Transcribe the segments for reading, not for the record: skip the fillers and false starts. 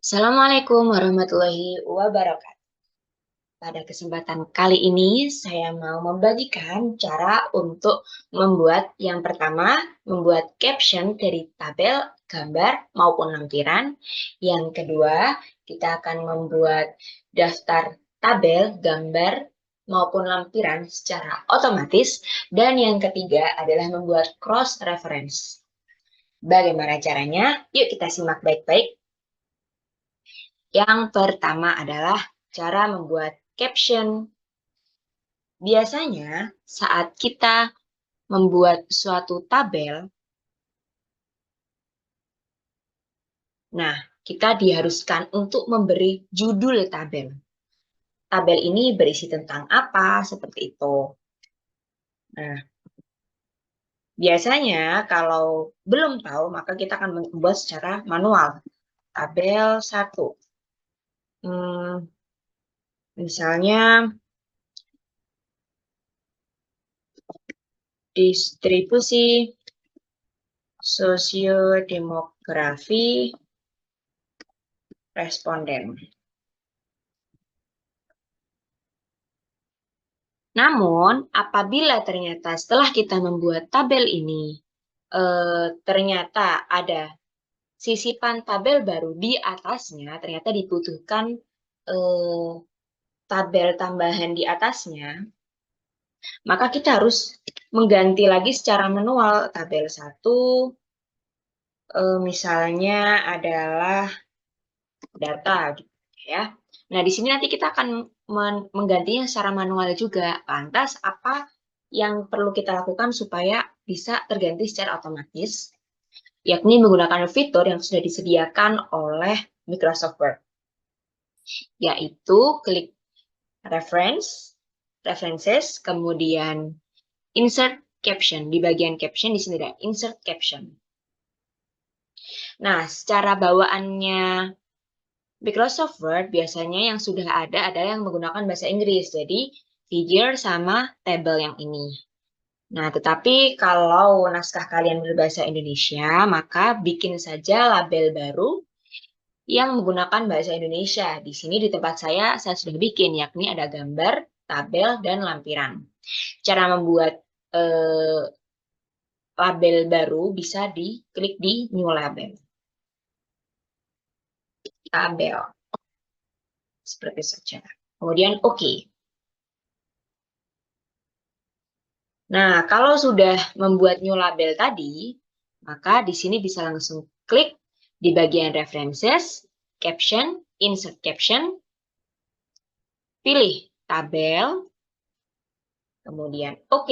Assalamualaikum warahmatullahi wabarakatuh. Pada kesempatan kali ini, saya mau membagikan cara untuk membuat yang pertama, membuat caption dari tabel, gambar, maupun lampiran. Yang kedua, kita akan membuat daftar tabel, gambar, maupun lampiran secara otomatis. Dan yang ketiga adalah membuat cross-reference. Bagaimana caranya? Yuk kita simak baik-baik. Yang pertama adalah cara membuat caption. Biasanya saat kita membuat suatu tabel, nah kita diharuskan untuk memberi judul tabel. Tabel ini berisi tentang apa, seperti itu. Nah, biasanya kalau belum tahu, maka kita akan membuat secara manual. Tabel 1. Misalnya, distribusi sosiodemografi responden. Namun, apabila ternyata setelah kita membuat tabel ini, ternyata ada sisipan tabel baru di atasnya, ternyata dibutuhkan tabel tambahan di atasnya, maka kita harus mengganti lagi secara manual. Tabel 1, misalnya adalah data, gitu ya. Nah, di sini nanti kita akan menggantinya secara manual juga. Lantas, apa yang perlu kita lakukan supaya bisa terganti secara otomatis? Yakni menggunakan fitur yang sudah disediakan oleh Microsoft Word, yaitu klik References, kemudian Insert Caption. Di bagian caption di sini ada Insert Caption. Nah, secara bawaannya Microsoft Word biasanya yang sudah ada adalah yang menggunakan bahasa Inggris, jadi figure sama table yang ini. Nah, tetapi kalau naskah kalian berbahasa Indonesia, maka bikin saja label baru yang menggunakan bahasa Indonesia. Di sini di tempat saya sudah bikin, yakni ada gambar, tabel, dan lampiran. Cara membuat label baru bisa diklik di New Label. Tabel. Seperti saja. Kemudian OK. Nah, kalau sudah membuat new label tadi, maka di sini bisa langsung klik di bagian References, Caption, Insert Caption, pilih tabel, kemudian OK.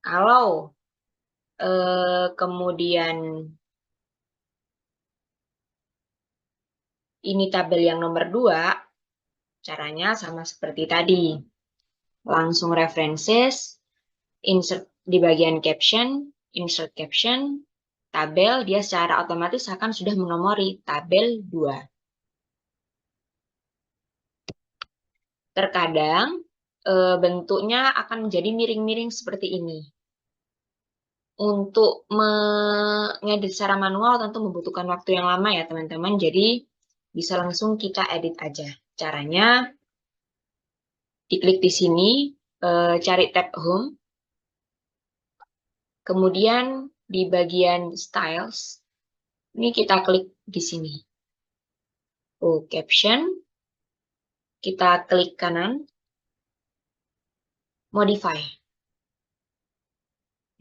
Kalau kemudian ini tabel yang nomor 2, caranya sama seperti tadi. Langsung References, Insert di bagian Caption, Insert Caption, tabel, dia secara otomatis akan sudah menomori tabel 2. Terkadang bentuknya akan menjadi miring-miring seperti ini. Untuk mengedit secara manual tentu membutuhkan waktu yang lama ya teman-teman, jadi bisa langsung kita edit aja. Caranya, diklik di sini, cari tab Home, kemudian di bagian Styles, ini kita klik di sini. Caption, kita klik kanan, Modify.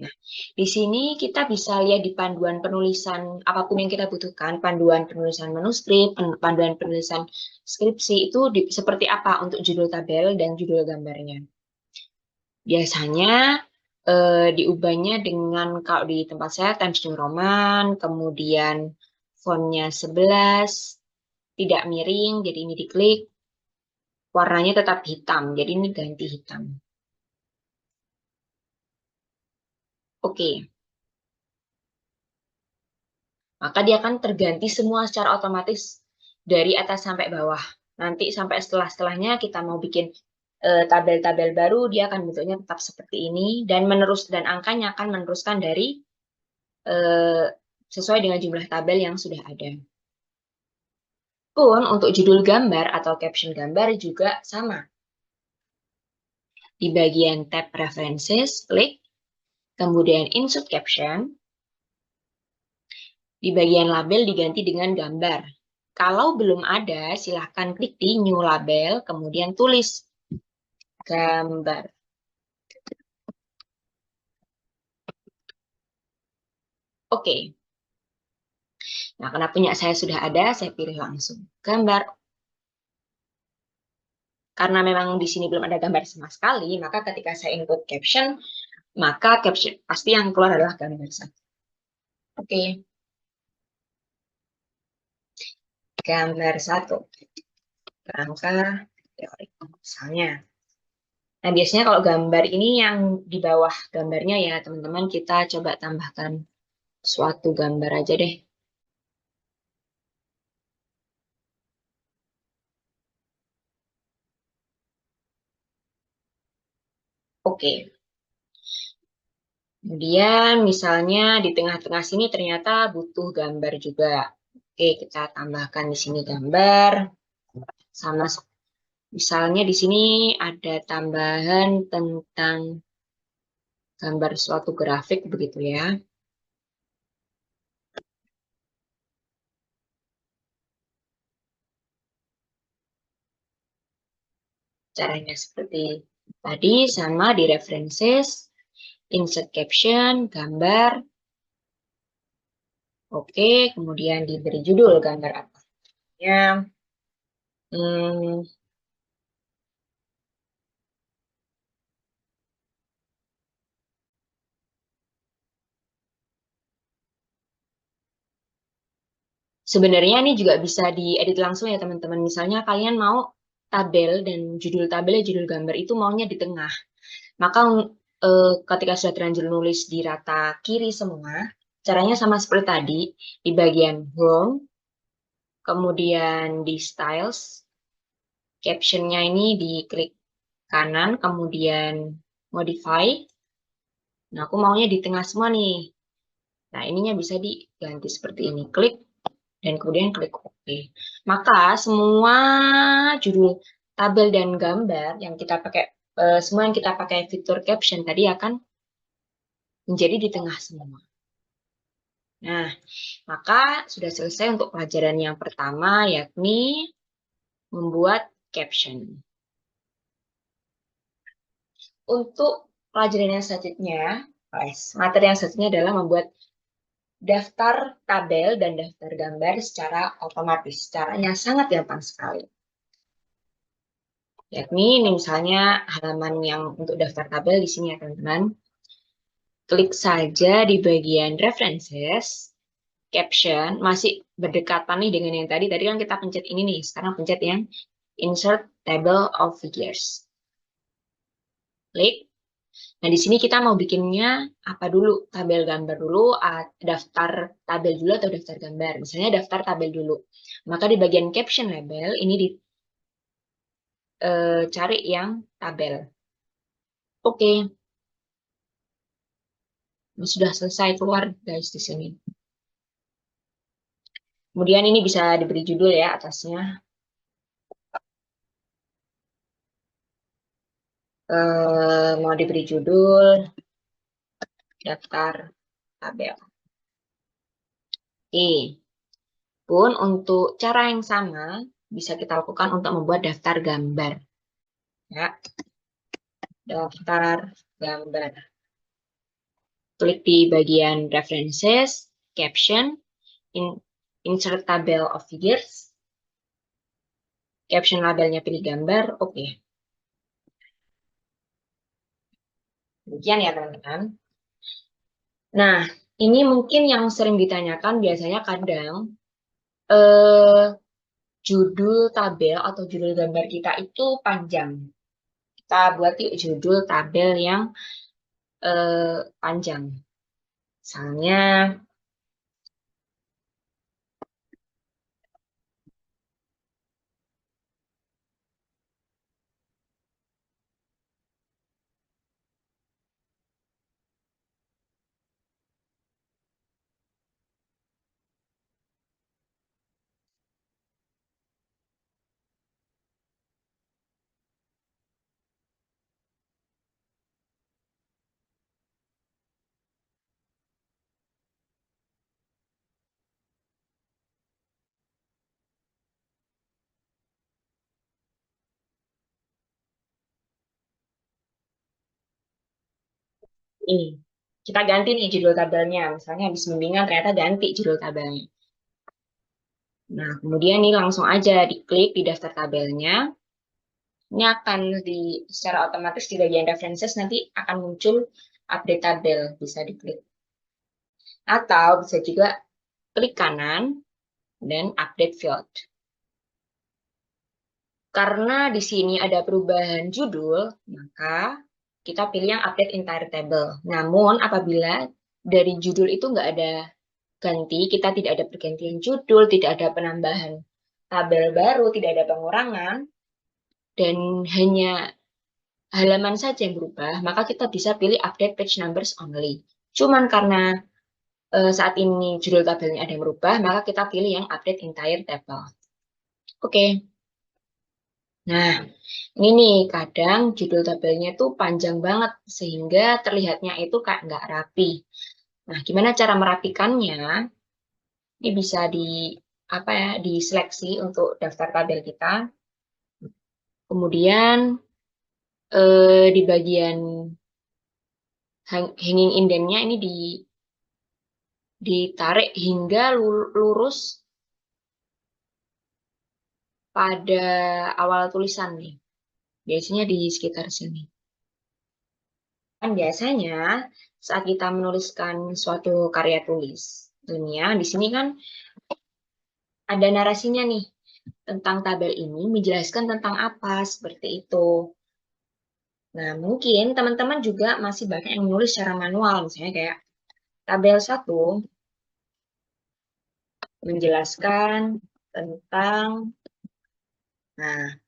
Nah, di sini kita bisa lihat di panduan penulisan apapun yang kita butuhkan, panduan penulisan manuskrip, panduan penulisan skripsi itu seperti apa untuk judul tabel dan judul gambarnya. Biasanya diubahnya dengan, kalau di tempat saya Times New Roman, kemudian fontnya 11, tidak miring, jadi ini diklik, warnanya tetap hitam, jadi ini ganti hitam. Oke. Maka dia akan terganti semua secara otomatis dari atas sampai bawah. Nanti sampai setelahnya kita mau bikin tabel-tabel baru, dia akan bentuknya tetap seperti ini dan angkanya akan meneruskan dari sesuai dengan jumlah tabel yang sudah ada. Pun untuk judul gambar atau caption gambar juga sama. Di bagian tab References, klik, kemudian Insert Caption. Di bagian label diganti dengan gambar. Kalau belum ada, silahkan klik di New Label, kemudian tulis gambar. Oke. Nah, karena punya saya sudah ada, saya pilih langsung gambar. Karena memang di sini belum ada gambar sama sekali, maka ketika saya input caption, maka caption pasti yang keluar adalah gambar saja. Oke. Gambar 1. Kerangka teori. Misalnya. Nah, biasanya kalau gambar ini yang di bawah gambarnya ya, teman-teman, kita coba tambahkan suatu gambar aja deh. Oke. Kemudian misalnya di tengah-tengah sini ternyata butuh gambar juga. Oke, kita tambahkan di sini gambar. Sama misalnya di sini ada tambahan tentang gambar suatu grafik begitu ya. Caranya seperti tadi, sama di references, insert caption, gambar. Oke, kemudian diberi judul gambar apa. Ya, hmm, sebenarnya ini juga bisa diedit langsung ya teman-teman. Misalnya kalian mau tabel dan judul tabelnya judul gambar itu maunya di tengah. Maka ketika sudah terlanjur nulis di rata kiri semua, caranya sama seperti tadi. Di bagian home, kemudian di styles, captionnya ini diklik kanan, kemudian modify. Nah, aku maunya di tengah semua nih. Nah, ininya bisa diganti seperti ini. Klik dan kemudian klik OK. Maka semua judul tabel dan gambar yang kita pakai, semua yang kita pakai fitur caption tadi akan menjadi di tengah semua. Nah, maka sudah selesai untuk pelajaran yang pertama, yakni membuat caption. Untuk pelajaran yang selanjutnya, materi yang selanjutnya adalah membuat daftar tabel dan daftar gambar secara otomatis. Caranya sangat gampang sekali. Yakni ini misalnya halaman yang untuk daftar tabel di sini ya teman-teman. Klik saja di bagian references, caption, masih berdekatan nih dengan yang tadi. Tadi kan kita pencet ini nih, sekarang pencet yang insert table of figures. Klik. Nah, di sini kita mau bikinnya apa dulu? Tabel gambar dulu, daftar tabel dulu atau daftar gambar. Misalnya daftar tabel dulu. Maka di bagian caption label ini dicari yang tabel. Oke. Ini sudah selesai keluar guys di sini. Kemudian ini bisa diberi judul ya atasnya. Mau diberi judul daftar tabel. Oke. Pun untuk cara yang sama bisa kita lakukan untuk membuat daftar gambar. Ya, daftar gambar. Klik di bagian references, caption, insert table of figures. Caption labelnya pilih gambar, oke. Demikian ya teman-teman. Nah, ini mungkin yang sering ditanyakan biasanya kadang eh, judul tabel atau judul gambar kita itu panjang. Kita buat yuk judul tabel yang panjang. Misalnya, Ini, kita ganti nih judul tabelnya. Misalnya habis bimbingan ternyata ganti judul tabelnya. Nah, kemudian nih langsung aja diklik di daftar tabelnya. Ini akan secara otomatis di bagian references nanti akan muncul update tabel, bisa diklik. Atau bisa juga klik kanan dan update field. Karena di sini ada perubahan judul, maka kita pilih yang update entire table. Namun apabila dari judul itu nggak ada ganti, kita tidak ada pergantian judul, tidak ada penambahan tabel baru, tidak ada pengurangan, dan hanya halaman saja yang berubah, maka kita bisa pilih update page numbers only. Cuman karena saat ini judul tabelnya ada yang berubah, maka kita pilih yang update entire table. Oke. Nah, ini nih, kadang judul tabelnya tuh panjang banget, sehingga terlihatnya itu kayak nggak rapi. Nah, gimana cara merapikannya? Ini bisa diseleksi untuk daftar tabel kita. Kemudian di bagian hanging indentnya ini ditarik hingga lurus pada awal tulisan nih. Biasanya di sekitar sini. Kan biasanya saat kita menuliskan suatu karya tulis ilmiah, di sini kan ada narasinya nih tentang tabel ini menjelaskan tentang apa seperti itu. Nah, mungkin teman-teman juga masih banyak yang menulis secara manual, misalnya kayak tabel 1 menjelaskan tentang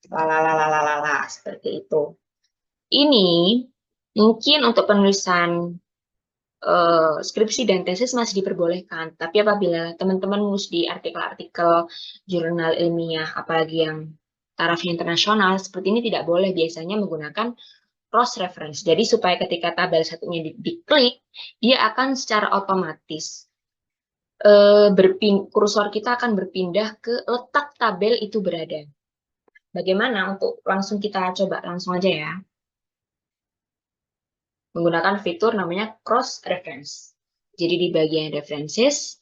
lalalalalala seperti itu. Ini mungkin untuk penulisan skripsi dan tesis masih diperbolehkan, tapi apabila teman-teman nulis di artikel-artikel jurnal ilmiah, apalagi yang tarafnya internasional, seperti ini tidak boleh, biasanya menggunakan cross reference. Jadi supaya ketika tabel satunya diklik, dia akan secara otomatis kursor kita akan berpindah ke letak tabel itu berada. Bagaimana untuk langsung kita coba langsung aja ya. Menggunakan fitur namanya cross reference. Jadi di bagian references,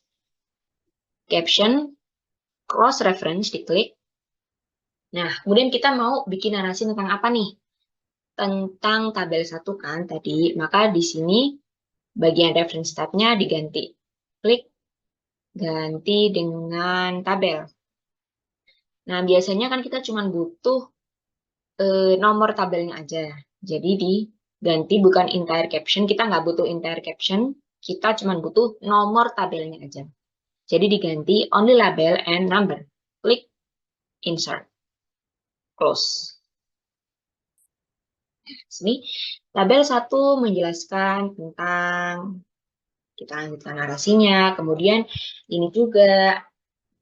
caption, cross reference diklik. Nah, kemudian kita mau bikin narasi tentang apa nih? Tentang tabel 1 kan tadi, maka di sini bagian reference tab-nya diganti. Klik ganti dengan tabel. Nah, biasanya kan kita cuma butuh nomor tabelnya aja. Jadi diganti bukan entire caption, kita nggak butuh entire caption, kita cuma butuh nomor tabelnya aja. Jadi diganti only label and number. Klik insert. Close. Sini tabel 1 menjelaskan tentang, kita lanjutkan narasinya, kemudian ini juga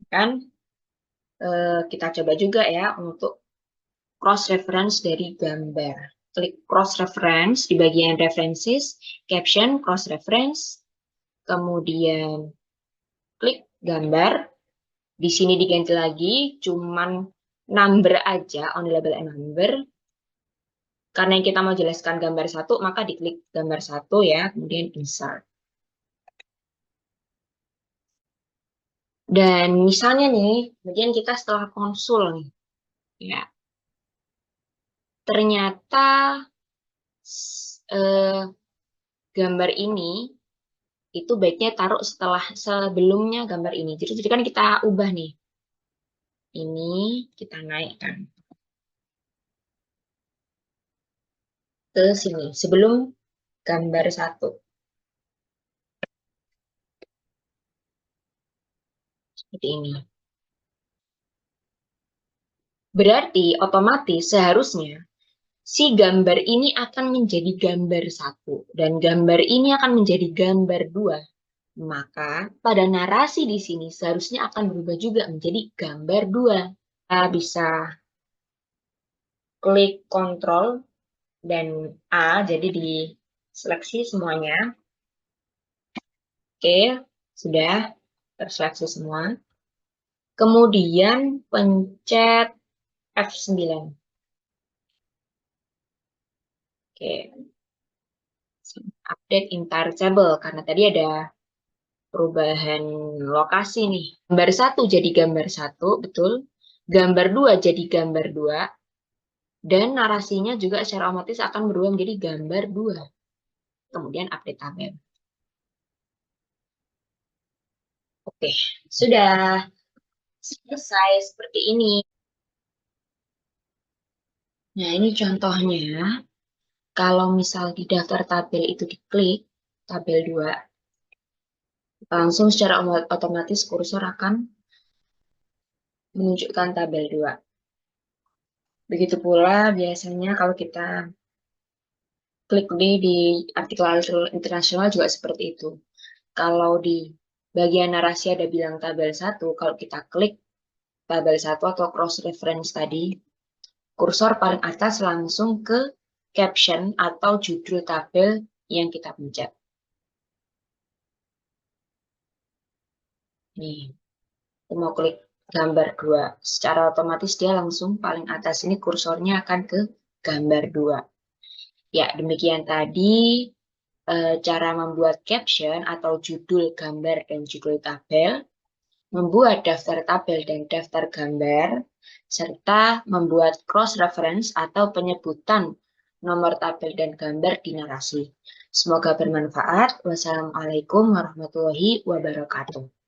kan kita coba juga ya untuk cross reference dari gambar. Klik cross reference di bagian references, caption cross reference, kemudian klik gambar. Di sini diganti lagi cuman number aja, only label and number. Karena yang kita mau jelaskan gambar 1, maka diklik gambar 1 ya, kemudian insert. Dan misalnya nih, kemudian kita setelah konsul nih, ya, ternyata gambar ini itu baiknya taruh sebelumnya gambar ini. Jadi kan kita ubah nih. Ini kita naikkan ke sini sebelum gambar 1. Seperti ini. Berarti otomatis seharusnya si gambar ini akan menjadi gambar 1 dan gambar ini akan menjadi gambar 2. Maka pada narasi di sini seharusnya akan berubah juga menjadi gambar 2. Kita bisa klik Ctrl dan A, jadi diseleksi semuanya. Oke, sudah terseleksi semua. Kemudian pencet F9. Oke. update entire table, karena tadi ada perubahan lokasi nih. Gambar 1 jadi gambar 1, betul. Gambar 2 jadi gambar 2. Dan narasinya juga secara otomatis akan berubah menjadi gambar 2. Kemudian update tabel. Oke, sudah selesai seperti ini. Nah, ini contohnya. Kalau misal di daftar tabel itu diklik, tabel 2, langsung secara otomatis kursor akan menunjukkan tabel 2. Begitu pula biasanya kalau kita klik di artikel internasional juga seperti itu. Kalau di bagian narasi ada bilang tabel 1, kalau kita klik tabel 1 atau cross reference tadi, kursor paling atas langsung ke caption atau judul tabel yang kita pencet. Nih, kita mau klik gambar 2. Secara otomatis dia langsung paling atas ini kursornya akan ke gambar 2. Ya, demikian tadi cara membuat caption atau judul gambar dan judul tabel, membuat daftar tabel dan daftar gambar, serta membuat cross-reference atau penyebutan nomor tabel dan gambar di narasi. Semoga bermanfaat. Wassalamualaikum warahmatullahi wabarakatuh.